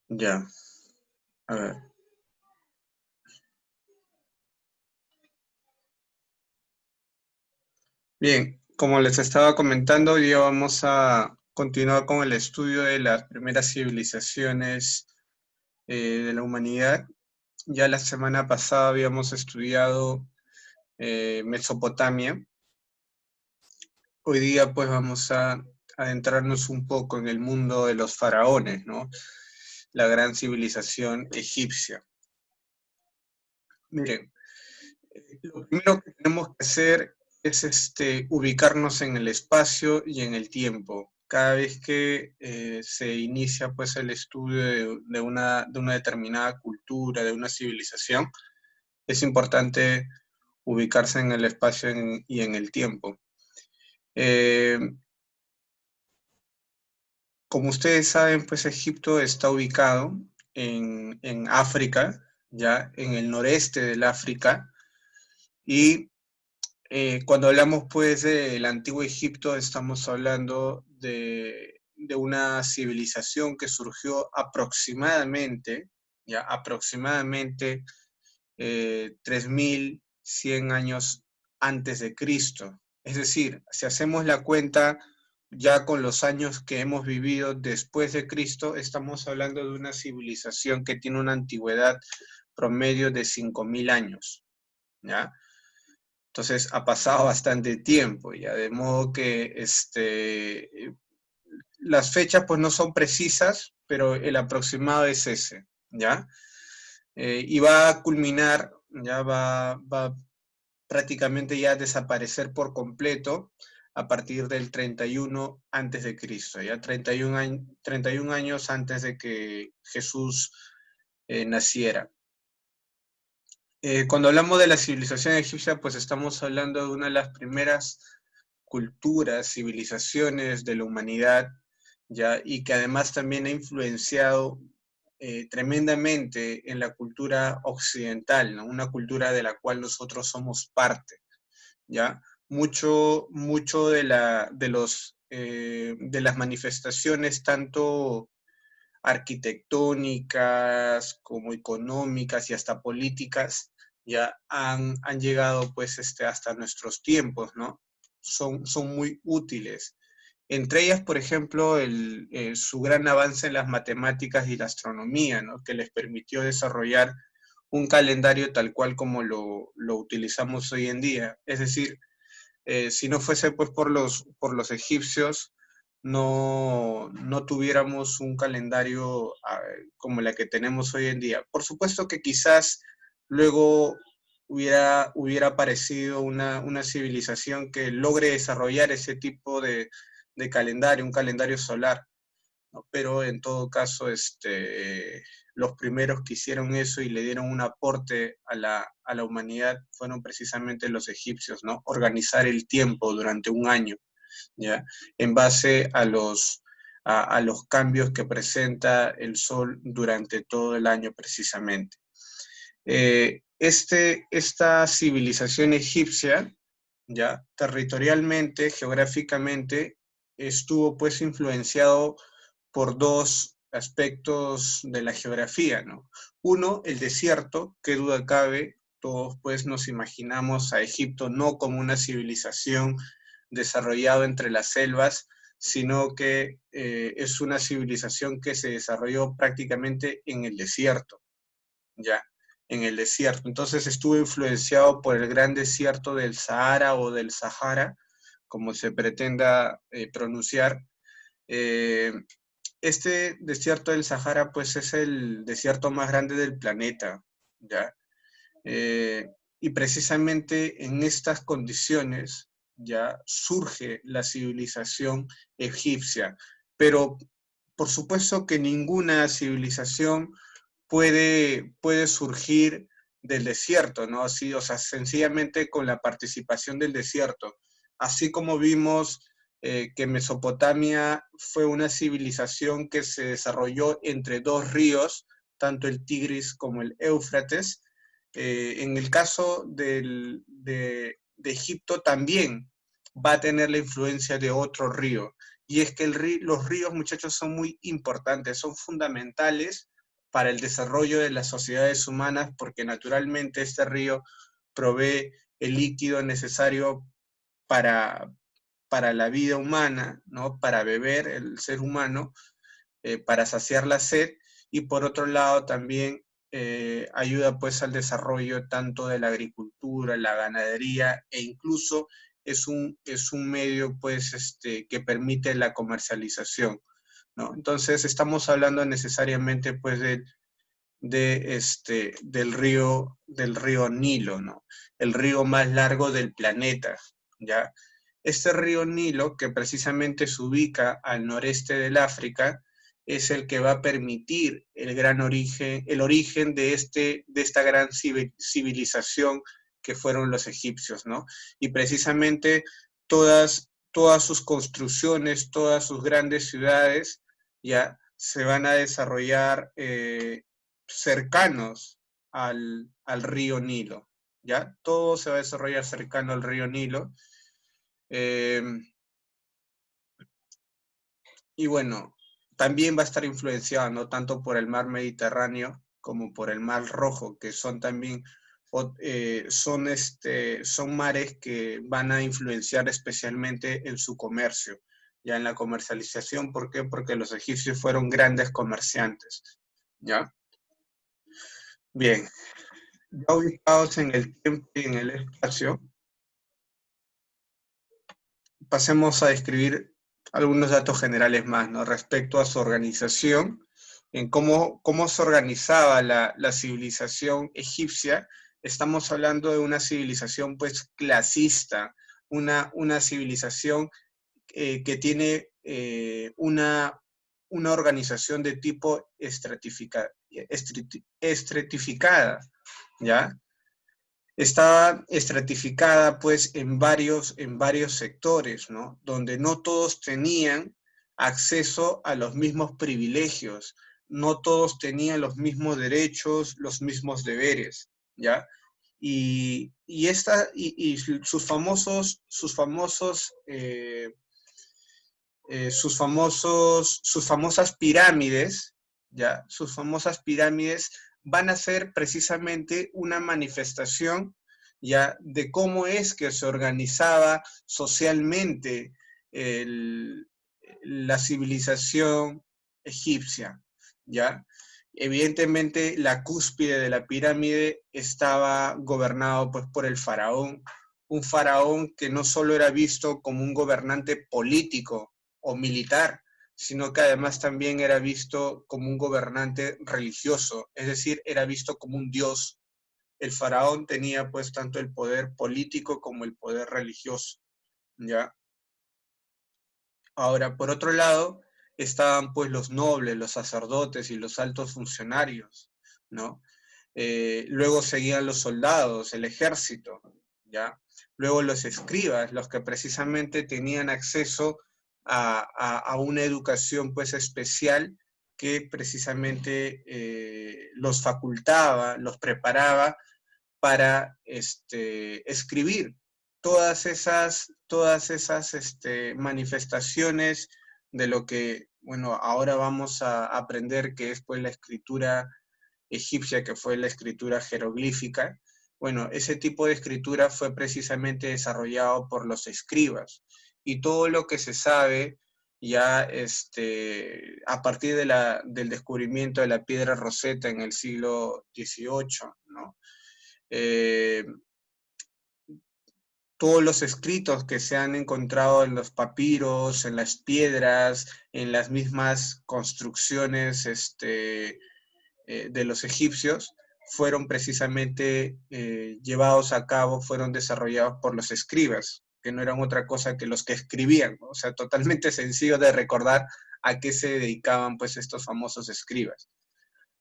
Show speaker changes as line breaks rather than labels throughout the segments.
Ya, a ver. Bien, como les estaba comentando, hoy día vamos a continuar con el estudio de las primeras civilizaciones de la humanidad. Ya la semana pasada habíamos estudiado Mesopotamia. Hoy día pues vamos a adentrarnos un poco en el mundo de los faraones, ¿no? La gran civilización egipcia. Miren, lo primero que tenemos que hacer es ubicarnos en el espacio y en el tiempo. Cada vez que se inicia pues, el estudio de una determinada cultura, de una civilización, es importante ubicarse en el espacio y en el tiempo. Eh, Como ustedes saben, pues Egipto está ubicado en África, ya en el noreste del África, y cuando hablamos pues del antiguo Egipto, estamos hablando de una civilización que surgió aproximadamente, ya aproximadamente 3100 años antes de Cristo. Es decir, si hacemos la cuenta ya con los años que hemos vivido después de Cristo, estamos hablando de una civilización que tiene una antigüedad promedio de 5000 años, ¿ya? Entonces ha pasado bastante tiempo, ya de modo que las fechas pues no son precisas, pero el aproximado es ese, ¿ya? Y va a culminar, ya va prácticamente ya a desaparecer por completo a partir del 31 antes de Cristo, ya 31 años antes de que Jesús naciera. Cuando hablamos de la civilización egipcia, pues estamos hablando de una de las primeras culturas, civilizaciones de la humanidad, ¿ya? Y que además también ha influenciado tremendamente en la cultura occidental, ¿no? Una cultura de la cual nosotros somos parte, ¿ya? Mucho de las manifestaciones, tanto arquitectónicas como económicas y hasta políticas, ya han llegado pues hasta nuestros tiempos, ¿no? Son muy útiles. Entre ellas, por ejemplo, su gran avance en las matemáticas y la astronomía, ¿no? Que les permitió desarrollar un calendario tal cual como lo utilizamos hoy en día. Es decir, si no fuese pues por los egipcios, no tuviéramos un calendario como la que tenemos hoy en día. Por supuesto que quizás luego hubiera aparecido una civilización que logre desarrollar ese tipo de calendario, un calendario solar, ¿no? Pero en todo caso, los primeros que hicieron eso y le dieron un aporte a la humanidad fueron precisamente los egipcios, ¿no? Organizar el tiempo durante un año, ¿ya? En base a los cambios que presenta el Sol durante todo el año precisamente. Esta civilización egipcia, ya territorialmente, geográficamente, estuvo pues influenciado por dos aspectos de la geografía, ¿no? Uno, el desierto, qué duda cabe, todos pues nos imaginamos a Egipto no como una civilización desarrollada entre las selvas, sino que es una civilización que se desarrolló prácticamente en el desierto, ¿ya? En el desierto. Entonces estuvo influenciado por el gran desierto del Sahara o del Sahara, como se pretenda pronunciar. Eh, este desierto del Sahara, pues es el desierto más grande del planeta, ¿ya? Eh, y precisamente en estas condiciones ya surge la civilización egipcia. Pero por supuesto que ninguna civilización puede surgir del desierto, ¿no? Así, o sea, sencillamente con la participación del desierto. Así como vimos que Mesopotamia fue una civilización que se desarrolló entre dos ríos, tanto el Tigris como el Éufrates. En el caso de Egipto también va a tener la influencia de otro río. Y es que los ríos, muchachos, son muy importantes, son fundamentales para el desarrollo de las sociedades humanas, porque naturalmente este río provee el líquido necesario para, para la vida humana, ¿no? Para beber el ser humano, para saciar la sed, y por otro lado también ayuda pues al desarrollo tanto de la agricultura, la ganadería, e incluso es un medio pues que permite la comercialización, ¿no? Entonces estamos hablando necesariamente pues del río Nilo, ¿no? El río más largo del planeta, ¿ya? Este río Nilo, que precisamente se ubica al noreste del África, es el que va a permitir el origen de esta gran civilización que fueron los egipcios, ¿no? Y precisamente todas sus construcciones, todas sus grandes ciudades, ya se van a desarrollar cercanos al río Nilo, ¿ya? Todo se va a desarrollar cercano al río Nilo. Eh, y bueno, también va a estar influenciado, ¿no? Tanto por el mar Mediterráneo como por el mar Rojo, que son también, son mares que van a influenciar especialmente en su comercio, ya en la comercialización. ¿Por qué? Porque los egipcios fueron grandes comerciantes, ¿ya? Bien, ya ubicados en el tiempo y en el espacio, pasemos a describir algunos datos generales más, ¿no? Respecto a su organización, en cómo se organizaba la civilización egipcia. Estamos hablando de una civilización pues clasista, una civilización que tiene una organización de tipo estratificada, ¿ya? Estaba estratificada pues en varios sectores, ¿no? Donde no todos tenían acceso a los mismos privilegios, no todos tenían los mismos derechos, los mismos deberes, ¿ya? Y sus famosas pirámides, ¿ya? Sus famosas pirámides van a ser precisamente una manifestación, ¿ya? De cómo es que se organizaba socialmente el, la civilización egipcia, ¿ya? Evidentemente, la cúspide de la pirámide estaba gobernado pues, por el faraón, un faraón que no solo era visto como un gobernante político o militar, sino que además también era visto como un gobernante religioso, es decir, era visto como un dios. El faraón tenía pues tanto el poder político como el poder religioso, ¿ya? Ahora, por otro lado, estaban pues los nobles, los sacerdotes y los altos funcionarios, ¿no? Luego seguían los soldados, el ejército, ¿ya? Luego los escribas, los que precisamente tenían acceso a una educación pues especial que precisamente los facultaba, los preparaba para escribir todas esas manifestaciones de lo que, bueno, ahora vamos a aprender que es pues la escritura egipcia, que fue la escritura jeroglífica. Bueno, ese tipo de escritura fue precisamente desarrollado por los escribas, y todo lo que se sabe ya a partir del descubrimiento de la piedra Rosetta en el siglo XVIII, ¿no? Eh, todos los escritos que se han encontrado en los papiros, en las piedras, en las mismas construcciones de los egipcios, fueron precisamente llevados a cabo, fueron desarrollados por los escribas, que no eran otra cosa que los que escribían, ¿no? O sea, totalmente sencillo de recordar a qué se dedicaban pues estos famosos escribas.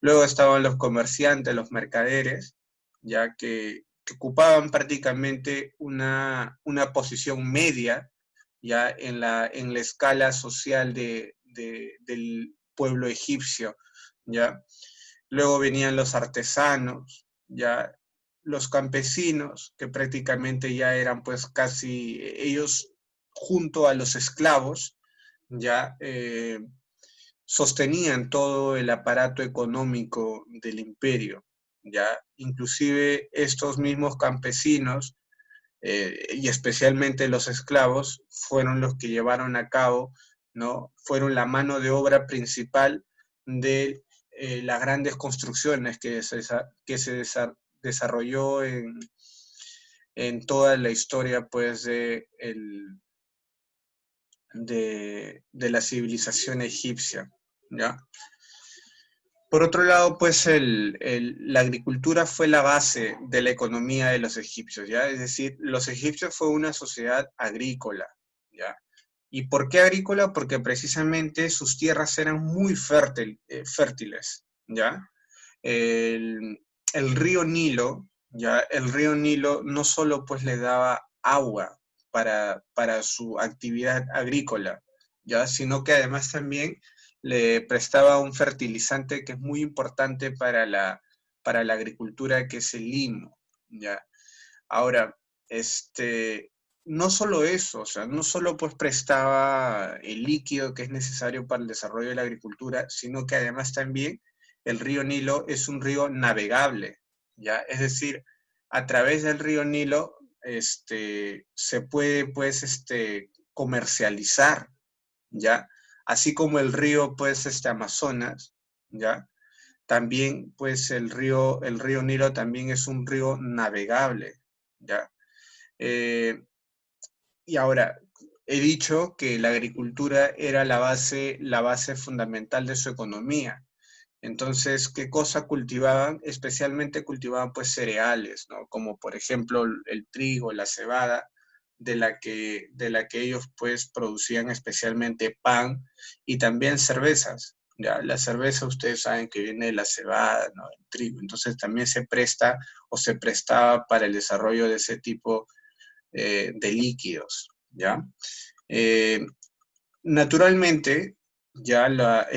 Luego estaban los comerciantes, los mercaderes, ya que ocupaban prácticamente una posición media ya en la escala social del pueblo egipcio, ¿ya? Luego venían los artesanos, ya los campesinos, que prácticamente ya eran pues casi ellos junto a los esclavos, ya sostenían todo el aparato económico del imperio, ¿ya? Inclusive estos mismos campesinos, y especialmente los esclavos, fueron los que llevaron a cabo, ¿no? Fueron la mano de obra principal de las grandes construcciones que se desarrolló en toda la historia, pues, de la civilización egipcia, ¿ya? Por otro lado, pues la agricultura fue la base de la economía de los egipcios, ¿ya? Es decir, los egipcios fue una sociedad agrícola, ¿ya? ¿Y por qué agrícola? Porque precisamente sus tierras eran muy fértiles, ¿ya? El, el río Nilo, ¿ya? El río Nilo no solo pues le daba agua para su actividad agrícola, ¿ya? Sino que además también le prestaba un fertilizante que es muy importante para la agricultura, que es el lino, ¿ya? Ahora, no solo eso, o sea, no solo pues prestaba el líquido que es necesario para el desarrollo de la agricultura, sino que además también el río Nilo es un río navegable, ¿ya? Es decir, a través del río Nilo, se puede pues, comercializar, ¿ya? Así como el río, pues, Amazonas, ¿ya? También, pues, el río Nilo también es un río navegable, ¿ya? Eh, y ahora, he dicho que la agricultura era la base fundamental de su economía. Entonces, ¿qué cosa cultivaban? Especialmente cultivaban pues cereales, ¿no? Como por ejemplo el trigo, la cebada, de la que ellos pues producían especialmente pan y también cervezas. Ya, la cerveza ustedes saben que viene de la cebada, ¿no? El trigo. Entonces también se presta o se prestaba para el desarrollo de ese tipo de líquidos, ¿ya? Eh, Naturalmente, ya la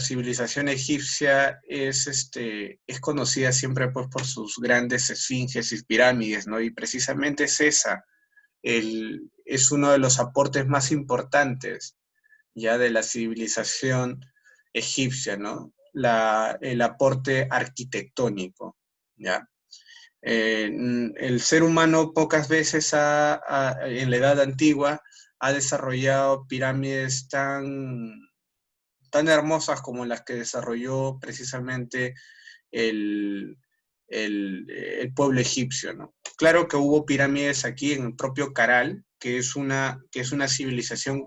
civilización egipcia es conocida siempre pues, por sus grandes esfinges y pirámides, ¿no? Y precisamente es uno de los aportes más importantes ya de la civilización egipcia, ¿no? El aporte arquitectónico, ¿ya? El ser humano pocas veces en la edad antigua ha desarrollado pirámides tan hermosas como las que desarrolló precisamente el, el pueblo egipcio, ¿no? Claro que hubo pirámides aquí en el propio Caral, que es una civilización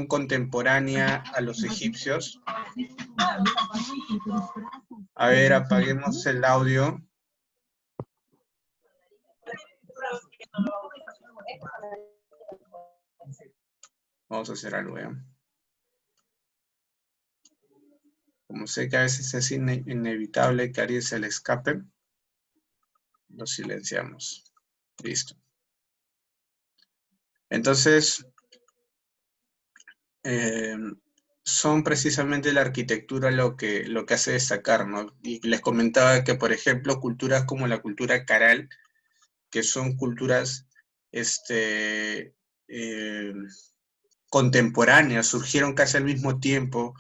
contemporánea a los egipcios. A ver, apaguemos el audio. Vamos a hacer algo, ¿ya? Como sé que a veces es inevitable que a alguien se le escape, lo silenciamos. Listo. Entonces, son precisamente la arquitectura lo que hace destacar, ¿no? Y les comentaba que, por ejemplo, culturas como la cultura Caral, que son culturas eh, contemporáneas, surgieron casi al mismo tiempo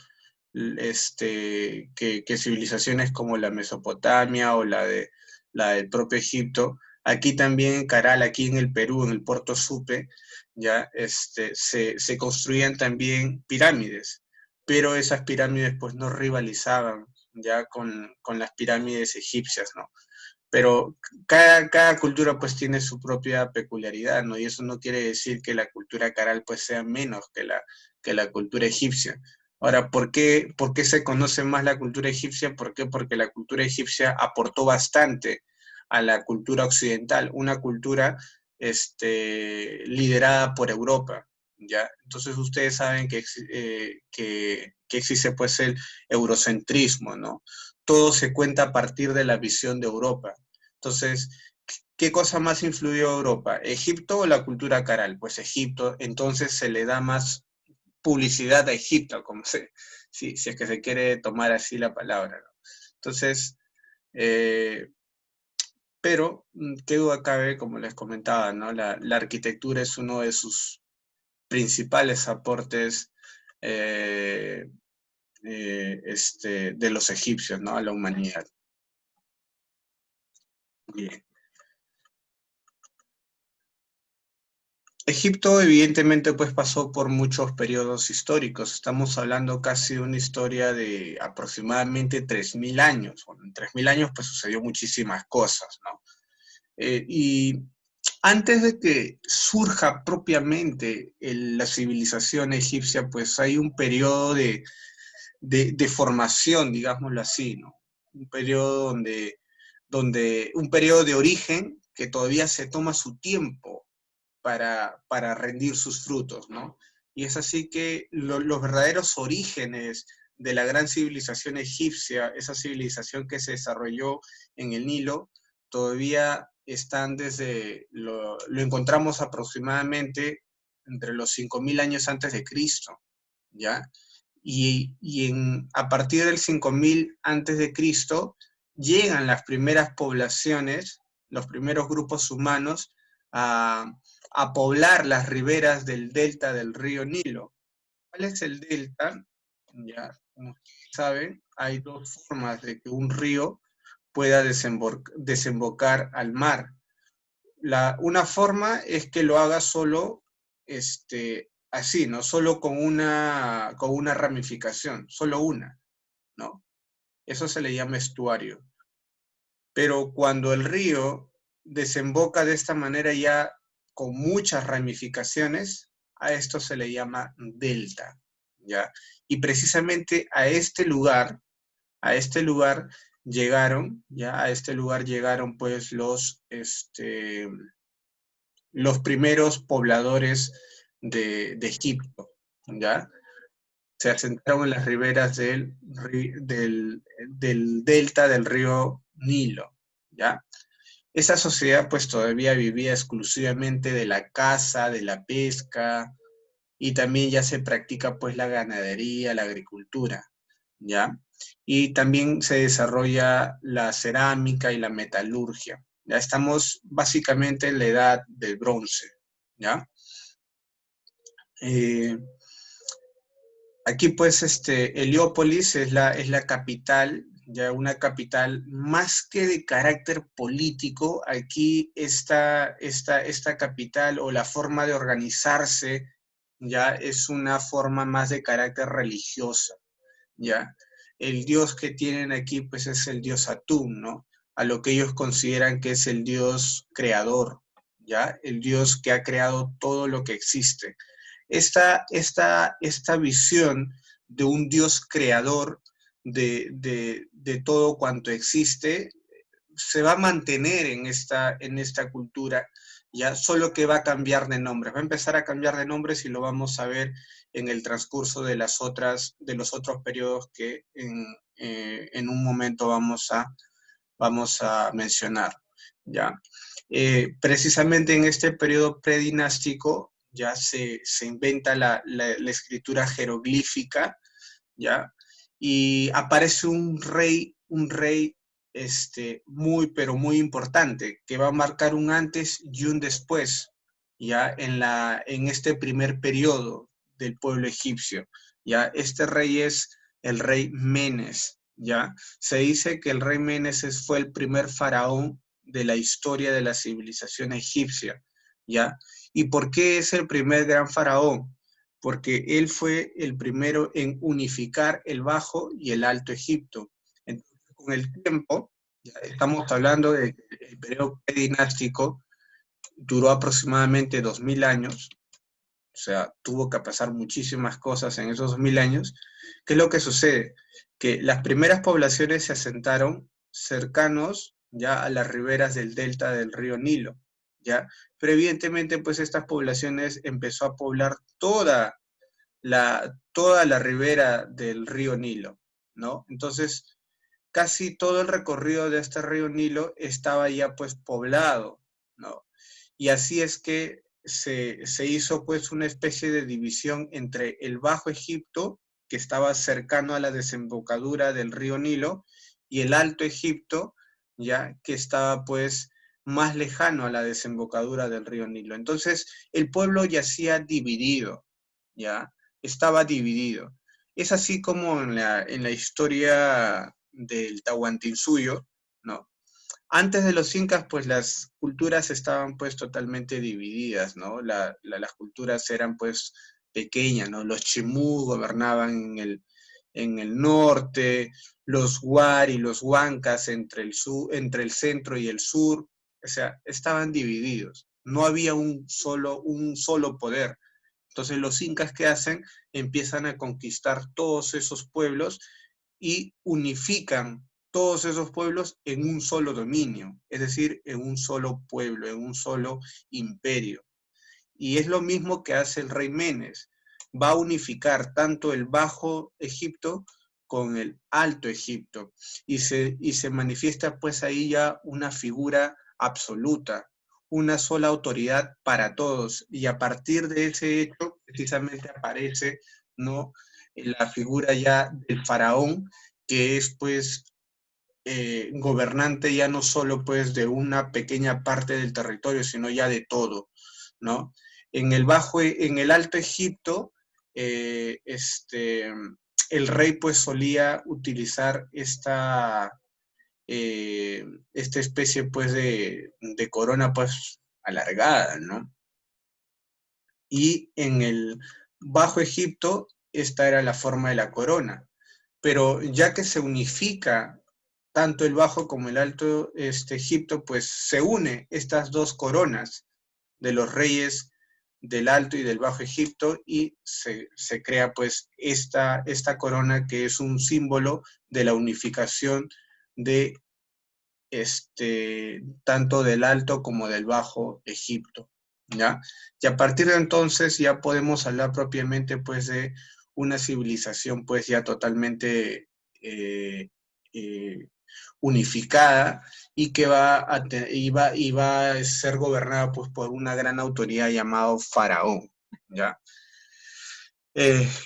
que civilizaciones como la Mesopotamia o la del propio Egipto. Aquí también en Caral, aquí en el Perú, en el Puerto Supe, ya se construían también pirámides, pero esas pirámides pues no rivalizaban ya con las pirámides egipcias, ¿no? Pero cada cultura pues tiene su propia peculiaridad, ¿no? Y eso no quiere decir que la cultura Caral pues sea menos que la cultura egipcia. Ahora, ¿por qué se conoce más la cultura egipcia? ¿Por qué? Porque la cultura egipcia aportó bastante a la cultura occidental, una cultura liderada por Europa, ¿ya? Entonces ustedes saben que existe pues el eurocentrismo, ¿no? Todo se cuenta a partir de la visión de Europa. Entonces, ¿qué cosa más influyó a Europa? ¿Egipto o la cultura Caral? Pues Egipto, entonces se le da más publicidad a Egipto, si es que se quiere tomar así la palabra, ¿no? Entonces, eh, pero qué duda cabe, como les comentaba, ¿no? La arquitectura es uno de sus principales aportes de los egipcios, ¿no? A la humanidad. Bien. Egipto evidentemente pues pasó por muchos periodos históricos. Estamos hablando casi de una historia de aproximadamente 3.000 años. Bueno, en 3.000 años pues sucedió muchísimas cosas, ¿no? Y antes de que surja propiamente la civilización egipcia, pues hay un periodo de formación, digámoslo así, ¿no? Un periodo un periodo de origen que todavía se toma su tiempo para rendir sus frutos, ¿no? Y es así que los verdaderos orígenes de la gran civilización egipcia, esa civilización que se desarrolló en el Nilo, todavía están lo encontramos aproximadamente entre los 5.000 años antes de Cristo, ¿ya? A partir del 5.000 antes de Cristo llegan las primeras poblaciones, los primeros grupos humanos a, a poblar las riberas del delta del río Nilo. ¿Cuál es el delta? Ya, como ustedes saben, hay dos formas de que un río pueda desembocar al mar. Una forma es que lo haga solo así, ¿no? Solo con una ramificación, solo una, ¿no? Eso se le llama estuario. Pero cuando el río desemboca de esta manera ya con muchas ramificaciones, a esto se le llama delta, ¿ya? Y precisamente a este lugar llegaron, ¿ya? A este lugar llegaron pues los primeros pobladores de Egipto, ¿ya? Se asentaron en las riberas del delta del río Nilo, ¿ya? Esa sociedad pues todavía vivía exclusivamente de la caza, de la pesca, y también ya se practica pues la ganadería, la agricultura, ¿ya? Y también se desarrolla la cerámica y la metalurgia. Ya estamos básicamente en la edad del bronce, ¿ya? Eh, Aquí pues Heliópolis es la capital, ya una capital más que de carácter político. Aquí esta capital o la forma de organizarse ya es una forma más de carácter religiosa, ya. El dios que tienen aquí pues es el dios Atún, ¿no? A lo que ellos consideran que es el dios creador, ya, el dios que ha creado todo lo que existe. Esta visión de un Dios creador de todo cuanto existe se va a mantener en esta cultura, ya solo que va a cambiar de nombre. Va a empezar a cambiar de nombres y lo vamos a ver en el transcurso de los otros periodos que en un momento vamos a mencionar, ¿ya? Precisamente en este periodo predinástico ya se inventa la escritura jeroglífica, ¿ya? Y aparece un rey muy, pero muy importante, que va a marcar un antes y un después, ¿ya? En este primer periodo del pueblo egipcio, ¿ya? Este rey es el rey Menes, ¿ya? Se dice que el rey Menes fue el primer faraón de la historia de la civilización egipcia, ¿ya? ¿Y por qué es el primer gran faraón? Porque él fue el primero en unificar el Bajo y el Alto Egipto. Entonces, con el tiempo, ya estamos hablando de que el periodo predinástico duró aproximadamente 2.000 años, o sea, tuvo que pasar muchísimas cosas en esos 2.000 años. ¿Qué es lo que sucede? Que las primeras poblaciones se asentaron cercanos ya a las riberas del delta del río Nilo, ¿ya? Pero evidentemente, pues estas poblaciones empezó a poblar toda la ribera del río Nilo, ¿no? Entonces, casi todo el recorrido de este río Nilo estaba ya pues poblado, ¿no? Y así es que se hizo pues una especie de división entre el Bajo Egipto, que estaba cercano a la desembocadura del río Nilo, y el Alto Egipto, ya que estaba pues más lejano a la desembocadura del río Nilo. Entonces el pueblo yacía dividido, ya, estaba dividido. Es así como en la historia del Tahuantinsuyo, ¿no? Antes de los incas, pues las culturas estaban pues totalmente divididas, ¿no? Las culturas eran pues pequeñas, ¿no? Los chimú gobernaban en el norte, los huari, los huancas entre el centro y el sur, o sea, estaban divididos. No había un solo poder. Entonces los incas, ¿qué hacen? Empiezan a conquistar todos esos pueblos y unifican todos esos pueblos en un solo dominio, es decir, en un solo pueblo, en un solo imperio. Y es lo mismo que hace el rey Menes. Va a unificar tanto el Bajo Egipto con el Alto Egipto. Y se manifiesta pues ahí ya una figura absoluta, una sola autoridad para todos. Y a partir de ese hecho, precisamente aparece, ¿no?, la figura ya del faraón, que es pues gobernante ya no solo pues de una pequeña parte del territorio, sino ya de todo, ¿no? En el Alto Egipto, el rey pues solía utilizar esta especie pues de corona pues alargada, ¿no? Y en el Bajo Egipto, esta era la forma de la corona. Pero ya que se unifica tanto el Bajo como el Alto Egipto, pues se une estas dos coronas de los reyes del Alto y del Bajo Egipto y se crea pues esta corona que es un símbolo de la unificación de tanto del Alto como del Bajo Egipto, ¿ya? Y a partir de entonces ya podemos hablar propiamente pues de una civilización pues ya totalmente eh, eh, unificada y que va a ser gobernada pues por una gran autoridad llamado faraón, ¿ya?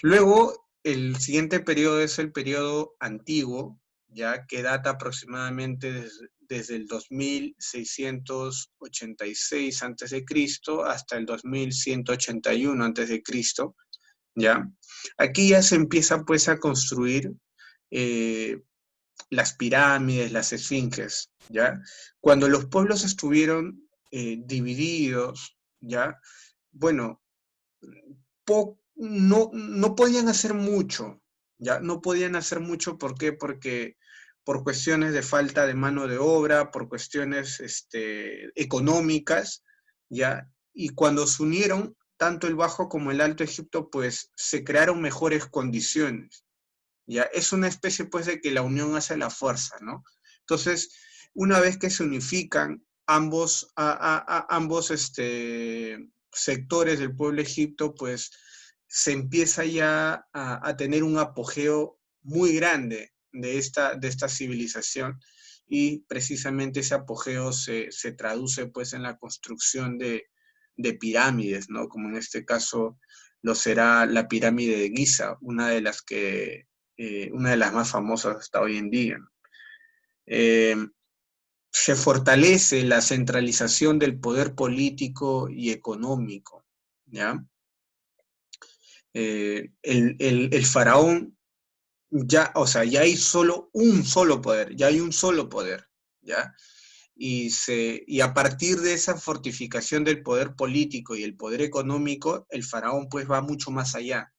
Luego, el siguiente periodo es el periodo antiguo, ya que data aproximadamente desde el 2686 a.C. hasta el 2181 a.C., ¿ya? Aquí ya se empieza pues a construir eh, las pirámides, las esfinges, ¿ya? Cuando los pueblos estuvieron divididos, ¿ya? Bueno, no podían hacer mucho, ¿ya? No podían hacer mucho, ¿por qué? Porque por cuestiones de falta de mano de obra, por cuestiones económicas, ¿ya? Y cuando se unieron, tanto el Bajo como el Alto Egipto, pues se crearon mejores condiciones, ¿ya? Es una especie, pues, de que la unión hace la fuerza, ¿no? Entonces, una vez que se unifican ambos sectores del pueblo egipto, pues se empieza ya a tener un apogeo muy grande de esta civilización y precisamente ese apogeo se traduce pues en la construcción de pirámides, ¿no? Como en este caso lo será la pirámide de Giza, una de las más famosas hasta hoy en día. Eh, Se fortalece la centralización del poder político y económico, ¿ya? El faraón ya, o sea, ya hay solo un solo poder, ya hay un solo poder, ¿ya? Y a partir de esa fortificación del poder político y el poder económico, el faraón pues va mucho más allá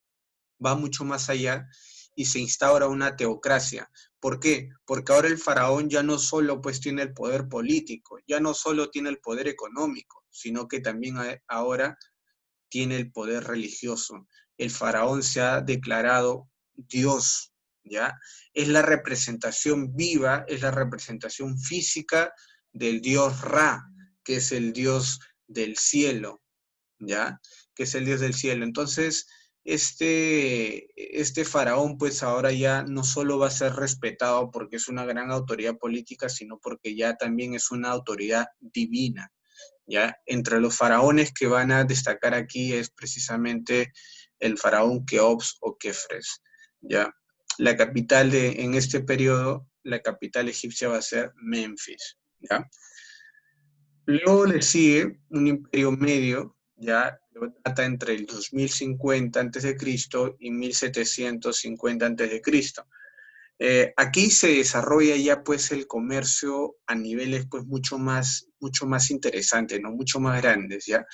y se instaura una teocracia. ¿Por qué? Porque ahora el faraón ya no solo pues tiene el poder político, ya no solo tiene el poder económico, sino que también ahora tiene el poder religioso. El faraón se ha declarado Dios, ¿ya? Es la representación viva, es la representación física del dios Ra, que es el dios del cielo, ¿ya? Que es el dios del cielo. Entonces, este faraón, pues ahora ya no solo va a ser respetado porque es una gran autoridad política, sino porque ya también es una autoridad divina, ¿ya? Entre los faraones que van a destacar aquí es precisamente el faraón Keops o Kefres, ¿ya? La capital en este periodo la capital egipcia va a ser Memphis, ¿ya? Luego le sigue un imperio medio, ya data entre el 2050 a.C. y 1750 a.C. Aquí se desarrolla ya pues el comercio a niveles pues mucho más interesantes, ¿no? Mucho más grandes, ¿ya?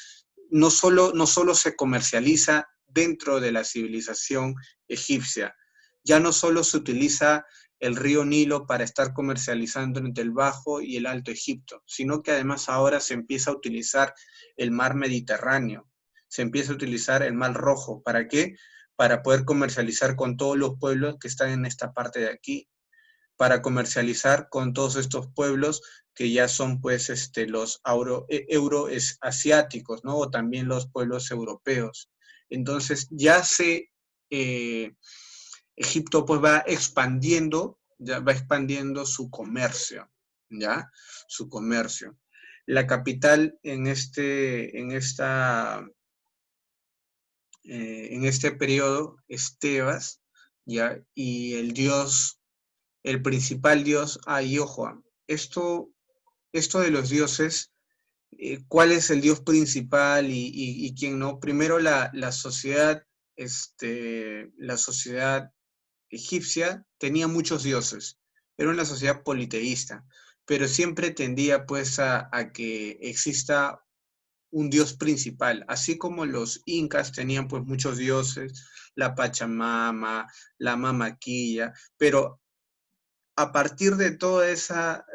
No solo se comercializa dentro de la civilización egipcia, ya no solo se utiliza el río Nilo para estar comercializando entre el Bajo y el Alto Egipto, sino que además ahora se empieza a utilizar el mar Mediterráneo, se empieza a utilizar el mar Rojo. ¿Para qué? Para poder comercializar con todos los pueblos que están en esta parte de aquí, para comercializar con todos estos pueblos que ya son pues los euroasiáticos, ¿no? O también los pueblos europeos. Entonces Egipto pues ya va expandiendo su comercio, ¿ya? Su comercio. La capital en este periodo es Tebas, ¿ya? Y el principal dios, y ojo, esto de los dioses, ¿cuál es el dios principal y quién no? Primero la sociedad egipcia tenía muchos dioses, era una sociedad politeísta, pero siempre tendía pues a que exista un dios principal, así como los incas tenían pues muchos dioses, la Pachamama, la Mamaquilla, pero a partir de esa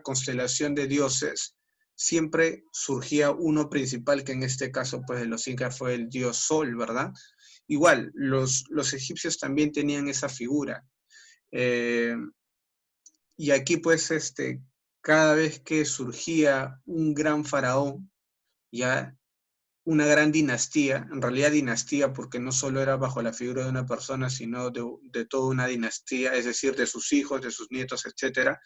constelación de dioses, siempre surgía uno principal, que en este caso, pues, de los incas fue el dios Sol, ¿verdad? Igual, los egipcios también tenían esa figura. Eh, y aquí, pues, cada vez que surgía un gran faraón, ya una gran dinastía, en realidad dinastía porque no solo era bajo la figura de una persona, sino de toda una dinastía, es decir, de sus hijos, de sus nietos, etcétera,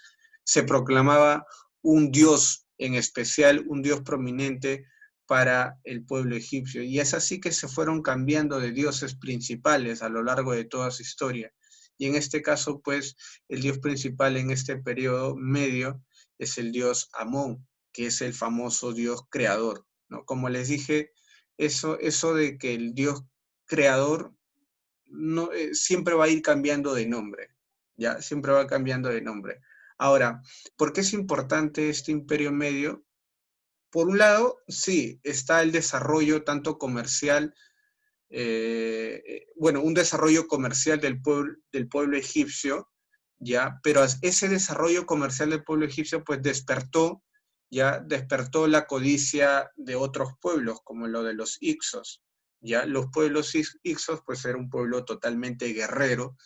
se proclamaba un dios en especial, un dios prominente para el pueblo egipcio. Y es así que se fueron cambiando de dioses principales a lo largo de toda su historia. Y en este caso, pues, el dios principal en este periodo medio es el dios Amón, que es el famoso dios creador, ¿no? Como les dije, eso de que el Dios creador no, siempre va a ir cambiando de nombre, ¿ya? Siempre va cambiando de nombre. Ahora, ¿por qué es importante este imperio medio? Por un lado, sí, está el desarrollo tanto comercial, un desarrollo comercial del pueblo egipcio, ¿ya? Pero ese desarrollo comercial del pueblo egipcio, pues despertó la codicia de otros pueblos, como lo de los Ixos, ¿ya? Los pueblos Ixos, pues, era un pueblo totalmente guerrero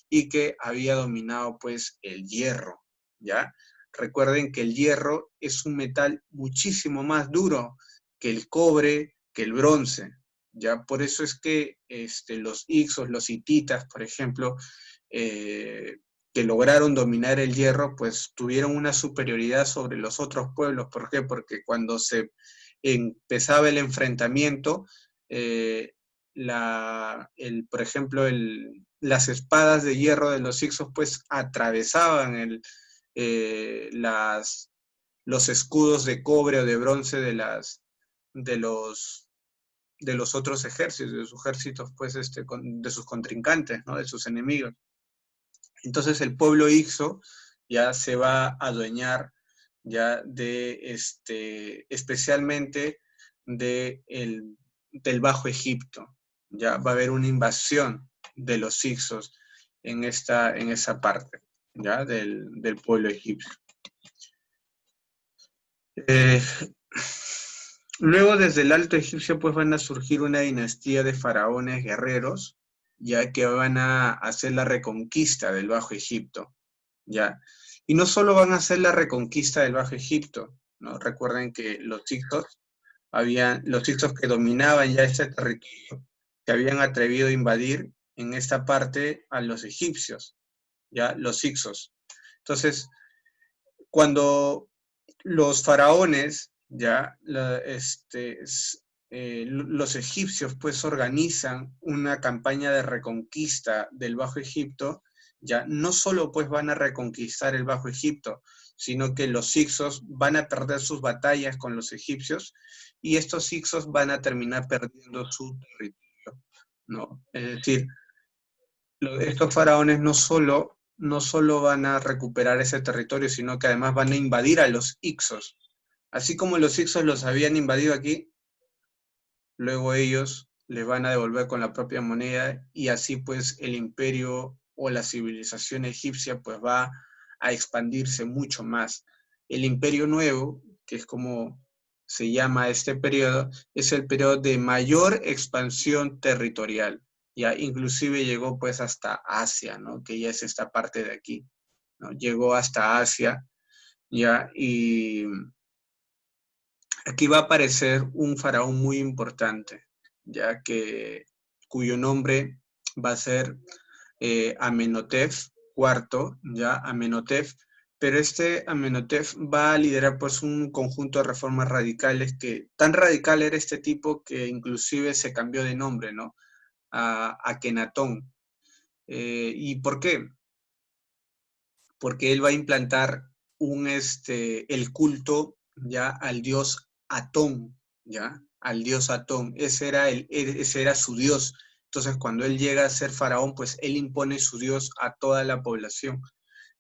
y que había dominado, pues, el hierro, ¿ya? Recuerden que el hierro es un metal muchísimo más duro que el cobre, que el bronce, ¿ya? Por eso es que los Ixos, los hititas, por ejemplo, que lograron dominar el hierro, pues tuvieron una superioridad sobre los otros pueblos. ¿Por qué? Porque cuando se empezaba el enfrentamiento, por ejemplo, las espadas de hierro de los Ixos, pues atravesaban los escudos de cobre o de bronce de los otros ejércitos, de sus ejércitos, pues, de sus contrincantes, ¿no? De sus enemigos. Entonces el pueblo Ixo ya se va a adueñar ya especialmente del Bajo Egipto. Ya va a haber una invasión de los Ixos en esa parte, ya, del pueblo egipcio. Luego, desde el Alto Egipcio, pues van a surgir una dinastía de faraones guerreros, ya que van a hacer la reconquista del Bajo Egipto, ¿ya? Y no solo van a hacer la reconquista del Bajo Egipto, ¿no? Recuerden que los hicsos que dominaban ya este territorio, que habían atrevido a invadir en esta parte a los egipcios, ¿ya? Los hicsos. Entonces, cuando los faraones, ya, los egipcios pues organizan una campaña de reconquista del Bajo Egipto, ya no solo pues van a reconquistar el Bajo Egipto, sino que los hicsos van a perder sus batallas con los egipcios y estos hicsos van a terminar perdiendo su territorio, ¿no? Es decir, estos faraones no solo van a recuperar ese territorio, sino que además van a invadir a los hicsos. Así como los hicsos los habían invadido aquí, luego ellos les van a devolver con la propia moneda y así pues el imperio o la civilización egipcia pues va a expandirse mucho más. El imperio nuevo, que es como se llama este periodo, es el periodo de mayor expansión territorial. Ya inclusive llegó pues hasta Asia, ¿no? Que ya es esta parte de aquí, ¿no? Llegó hasta Asia, ya, y aquí va a aparecer un faraón muy importante, ya que cuyo nombre va a ser Amenhotep IV, ya Amenhotep, pero este Amenhotep va a liderar pues un conjunto de reformas radicales que tan radical era este tipo que inclusive se cambió de nombre, ¿no? A Akenatón. ¿Y por qué? Porque él va a implantar el culto ya al dios Atón, ya, al dios Atón. Ese era su dios. Entonces, cuando él llega a ser faraón, pues él impone su dios a toda la población,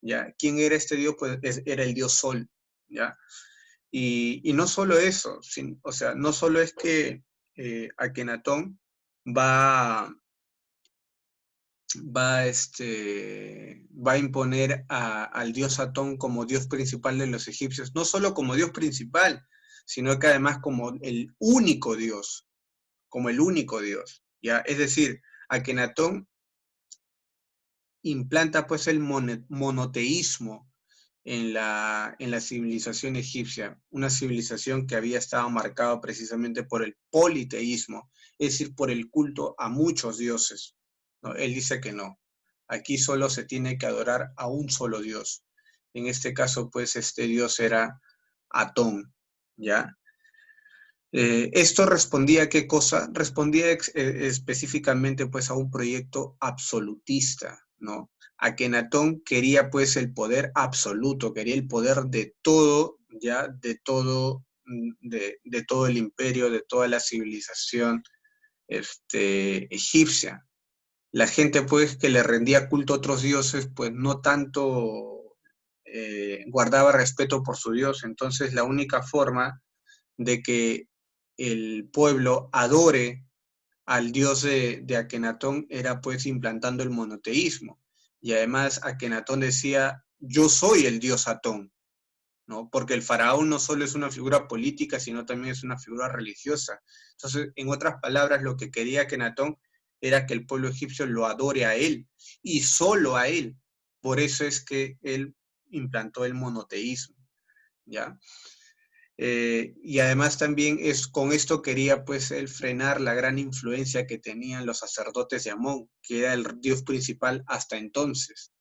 ¿ya? ¿Quién era este dios? Pues era el dios Sol, ¿ya? Y no solo eso, o sea, no solo es que Akenatón va, va a imponer al dios Atón como dios principal de los egipcios, no solo como dios principal, sino que además como el único dios, como el único dios, ¿ya? Es decir, Akenatón implanta pues el monoteísmo en la civilización egipcia, una civilización que había estado marcada precisamente por el politeísmo, es decir, por el culto a muchos dioses, ¿no? Él dice que no, aquí solo se tiene que adorar a un solo dios. En este caso, pues, este dios era Atón, ¿ya? Esto respondía a qué cosa? Respondía específicamente pues a un proyecto absolutista, ¿no? Akenatón quería pues el poder absoluto, quería el poder de todo, ya, de todo el imperio, de toda la civilización egipcia. La gente pues que le rendía culto a otros dioses pues no tanto guardaba respeto por su dios, entonces la única forma de que el pueblo adore al dios de Akenatón era pues implantando el monoteísmo. Y además Akenatón decía, yo soy el dios Atón, ¿no? Porque el faraón no solo es una figura política, sino también es una figura religiosa. Entonces, en otras palabras, lo que quería Akenatón era que el pueblo egipcio lo adore a él, y solo a él. Por eso es que él implantó el monoteísmo, ¿ya? Y además también con esto quería pues él frenar la gran influencia que tenían los sacerdotes de Amón, que era el dios principal hasta entonces,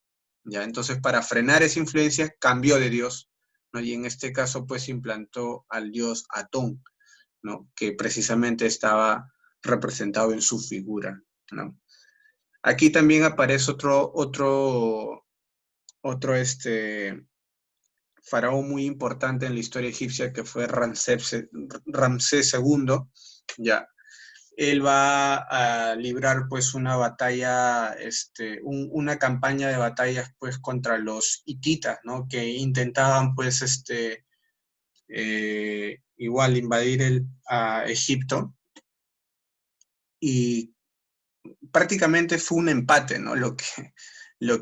¿ya? Entonces para frenar esa influencia cambió de dios, ¿no? Y en este caso pues implantó al dios Atón, ¿no? Que precisamente estaba representado en su figura, ¿no? Aquí también aparece otro faraón muy importante en la historia egipcia que fue Ramsés II, ya. Él va a librar pues una batalla, una campaña de batallas pues contra los hititas, ¿no? Que intentaban pues igual invadir a Egipto y prácticamente fue un empate, ¿no? Lo que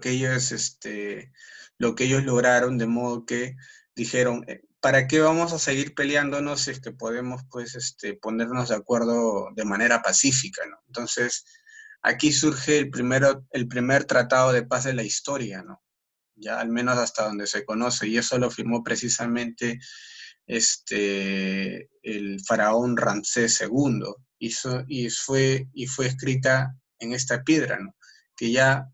ellos, lo que ellos lograron, de modo que dijeron, ¿para qué vamos a seguir peleándonos si es que podemos, pues, ponernos de acuerdo de manera pacífica, ¿no? Entonces, aquí surge el primer tratado de paz de la historia, ¿no? Ya al menos hasta donde se conoce, y eso lo firmó precisamente el faraón Ramsés II, y fue escrita en esta piedra, ¿no? Que ya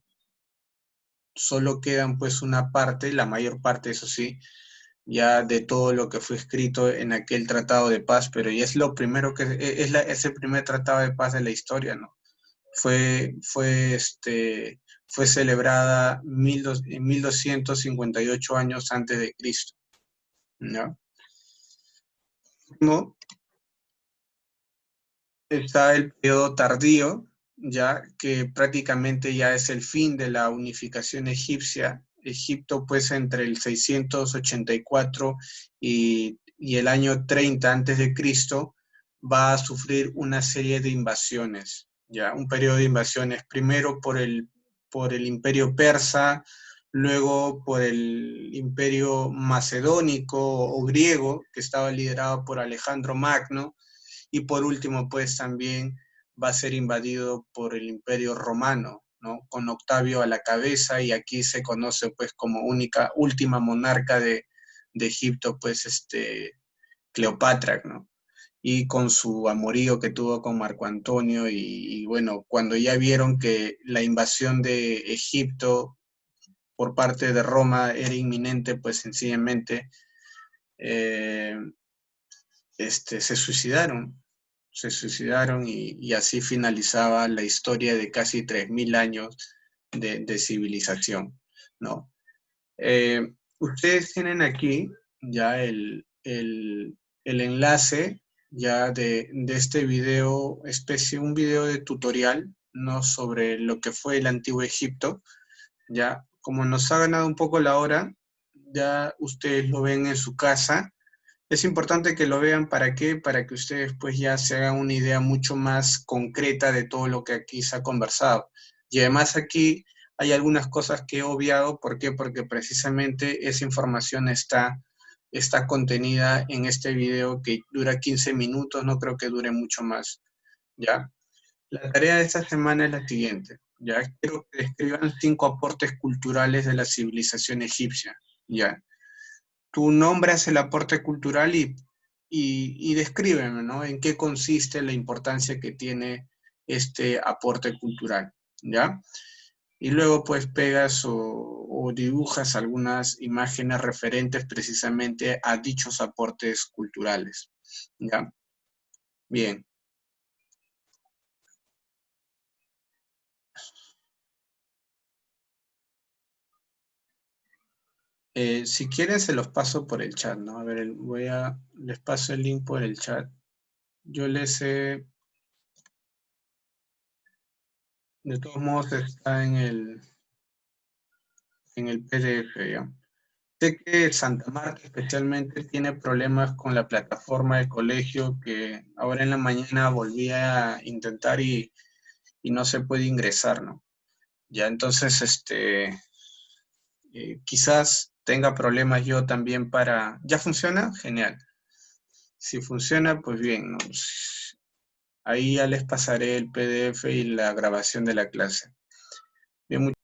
solo quedan pues una parte, la mayor parte, eso sí, ya de todo lo que fue escrito en aquel tratado de paz, pero ya es lo primero es el primer tratado de paz de la historia, ¿no? Fue fue celebrada en 1258 años antes de Cristo. ¿Ya? ¿No? Está el periodo tardío, ya que prácticamente ya es el fin de la unificación egipcia. Egipto, pues, entre el 684 y el año 30 antes de Cristo, va a sufrir una serie de invasiones, ya, un periodo de invasiones, primero por el imperio persa, luego por el imperio macedónico o griego, que estaba liderado por Alejandro Magno, y por último, pues también va a ser invadido por el Imperio Romano, ¿no? Con Octavio a la cabeza, y aquí se conoce pues como última monarca de Egipto, pues Cleopatra, ¿no? Y con su amorío que tuvo con Marco Antonio, y bueno, cuando ya vieron que la invasión de Egipto por parte de Roma era inminente, pues sencillamente eh, se suicidaron y así finalizaba la historia de casi 3.000 años de civilización, ¿no? Ustedes tienen aquí ya el enlace ya de este video, un video de tutorial, ¿no? Sobre lo que fue el Antiguo Egipto, ya como nos ha ganado un poco la hora, ya ustedes lo ven en su casa. Es importante que lo vean. ¿Para qué? Para que ustedes pues ya se hagan una idea mucho más concreta de todo lo que aquí se ha conversado. Y además aquí hay algunas cosas que he obviado. ¿Por qué? Porque precisamente esa información está contenida en este video que dura 15 minutos, no creo que dure mucho más, ¿ya? La tarea de esta semana es la siguiente, ¿ya? Quiero que describan 5 aportes culturales de la civilización egipcia, ¿ya? Tú nombras el aporte cultural y descríbeme, ¿no? En qué consiste la importancia que tiene este aporte cultural, ¿ya? Y luego pues pegas o dibujas algunas imágenes referentes precisamente a dichos aportes culturales, ¿ya? Bien. Si quieren se los paso por el chat, ¿no? A ver, les paso el link por el chat. Yo les he, de todos modos está en el PDF, ¿ya? Sé que Santa Marta especialmente tiene problemas con la plataforma del colegio, que ahora en la mañana volví a intentar y no se puede ingresar, ¿no? Ya entonces, quizás tenga problemas yo también para... ¿Ya funciona? Genial. Si funciona, pues bien, ¿no? Ahí ya les pasaré el PDF y la grabación de la clase. Bien,